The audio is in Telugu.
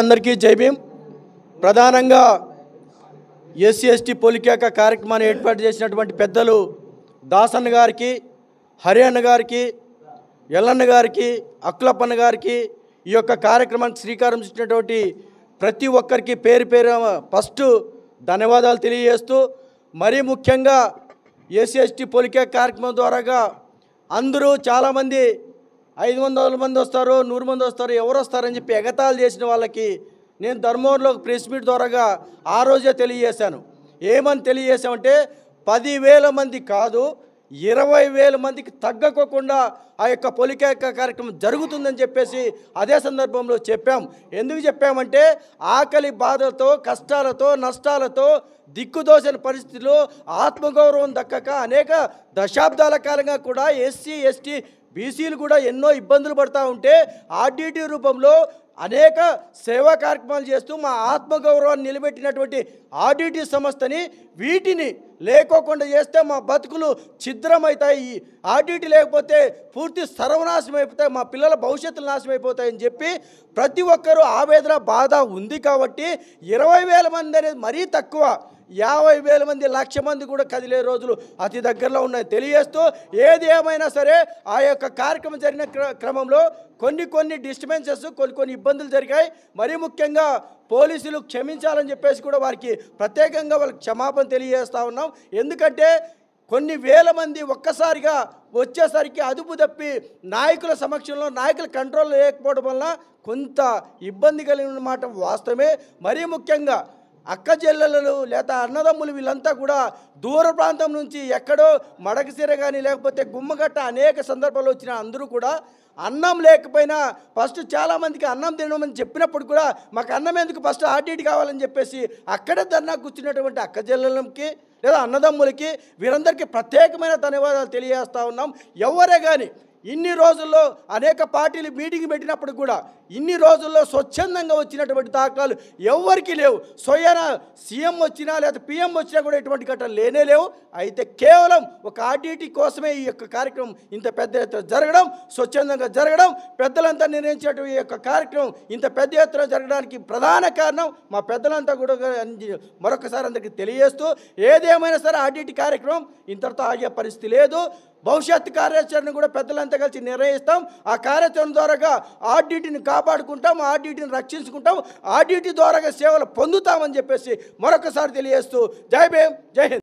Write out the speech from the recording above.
అందరికీ జై భీమ్. ప్రధానంగా ఎస్సీ ఎస్టీ పొలికేక కార్యక్రమాన్ని ఏర్పాటు చేసినటువంటి పెద్దలు దాసన్న గారికి, హరి అన్న గారికి, ఎల్లన్న గారికి, అక్కులప్పన్న గారికి, ఈ యొక్క కార్యక్రమానికి శ్రీకారం చుట్టినటువంటి ప్రతి ఒక్కరికి పేరు పేరు ఫస్ట్ ధన్యవాదాలు తెలియజేస్తూ, మరీ ముఖ్యంగా ఎస్సీ ఎస్టీ పొలికేక కార్యక్రమం ద్వారాగా అందరూ చాలామంది 500 మంది వస్తారు, 100 మంది వస్తారు, ఎవరు వస్తారని చెప్పి ఎగతాళి చేసిన వాళ్ళకి నేను ధర్మవరంలో ప్రెస్ మీట్ ద్వారాగా ఆ రోజే తెలియజేశాను. ఏమని తెలియజేశామంటే 10,000 మంది కాదు, 20,000 మందికి తగ్గకోకుండా ఆ యొక్క పొలికేక కార్యక్రమం జరుగుతుందని చెప్పేసి అదే సందర్భంలో చెప్పాం. ఎందుకు చెప్పామంటే ఆకలి బాధలతో, కష్టాలతో, నష్టాలతో, దిక్కుదోచని పరిస్థితుల్లో ఆత్మగౌరవం దక్కక అనేక దశాబ్దాల కాలంగా కూడా ఎస్సీ ఎస్టీ బీసీలు కూడా ఎన్నో ఇబ్బందులు పడుతూ ఉంటే ఆర్డీటీ రూపంలో అనేక సేవా కార్యక్రమాలు చేస్తూ మా ఆత్మగౌరవాన్ని నిలబెట్టినటువంటి ఆర్డీటీ సంస్థని వీటిని లేకోకుండా చేస్తే మా బతుకులు ఛిద్రమవుతాయి, ఆర్డీటీ లేకపోతే పూర్తి సర్వనాశనం అయిపోతాయి, మా పిల్లల భవిష్యత్తులు నాశనం అయిపోతాయని చెప్పి ప్రతి ఒక్కరూ ఆవేదన బాధ ఉంది. కాబట్టి 20,000 మంది అనేది మరీ తక్కువ, 50,000 మంది, 1,00,000 మంది కూడా కదిలే రోజులు అతి దగ్గరలో ఉన్నాయి తెలియజేస్తూ, ఏది ఏమైనా సరే ఆ యొక్క కార్యక్రమం జరిగిన క్రమంలో కొన్ని డిస్టర్బెన్సెస్, కొన్ని ఇబ్బందులు జరిగాయి. మరీ ముఖ్యంగా పోలీసులు క్షమించాలని చెప్పేసి కూడా వారికి ప్రత్యేకంగా వాళ్ళకి క్షమాపణ తెలియజేస్తూ ఉన్నాం. ఎందుకంటే కొన్ని వేల మంది ఒక్కసారిగా వచ్చేసరికి అదుపు తప్పి నాయకుల సమక్షంలో నాయకుల కంట్రోల్ లేకపోవడం వలన కొంత ఇబ్బంది కలిగిన మాట వాస్తవమే. మరీ ముఖ్యంగా అక్క చెల్లెళ్ళు లేదా అన్నదమ్ములు వీళ్ళంతా కూడా దూర ప్రాంతం నుంచి ఎక్కడో మడకసిర కానీ లేకపోతే గుమ్మగట్ట అనేక సందర్భాలు వచ్చిన అందరూ కూడా అన్నం లేకపోయినా ఫస్ట్ చాలామందికి అన్నం తినమని చెప్పినప్పుడు కూడా మాకు అన్నం ఎందుకు, ఫస్ట్ ఆర్డీటీ కావాలని చెప్పేసి అక్కడే ధర్నా కూర్చున్నటువంటి అక్క చెల్లెళ్ళకి లేదా అన్నదమ్ములకి వీరందరికీ ప్రత్యేకమైన ధన్యవాదాలు తెలియజేస్తూ ఉన్నాం. ఎవరే కానీ ఇన్ని రోజుల్లో అనేక పార్టీలు మీటింగ్ పెట్టినప్పుడు కూడా ఇన్ని రోజుల్లో స్వచ్ఛందంగా వచ్చినటువంటి దాఖలాలు ఎవరికి లేవు. స్వయాన సీఎం వచ్చినా లేదా పిఎం వచ్చినా కూడా ఎటువంటి ఘటనలు లేనే లేవు. అయితే కేవలం ఒక ఆర్డీటీ కోసమే ఈ యొక్క కార్యక్రమం ఇంత పెద్ద ఎత్తున జరగడం, స్వచ్ఛందంగా జరగడం, పెద్దలంతా నిర్ణయించినటువంటి ఈ యొక్క కార్యక్రమం ఇంత పెద్ద ఎత్తున జరగడానికి ప్రధాన కారణం మా పెద్దలంతా కూడా మరొకసారి అందరికీ తెలియజేస్తూ, ఏదేమైనా సరే ఆర్డీటీ కార్యక్రమం ఇంతటితో ఆగే పరిస్థితి లేదు. భవిష్యత్తు కార్యాచరణ కూడా పెద్దలంతా కలిసి నిర్వహిస్తాం. ఆ కార్యాచరణ ద్వారాగా ఆర్డీటీని కాపాడుకుంటాం, ఆర్డీటీని రక్షించుకుంటాం, ఆర్డీటీ ద్వారాగా సేవలు పొందుతామని చెప్పేసి మరొకసారి తెలియజేస్తూ జై భీమ్, జై హింద్.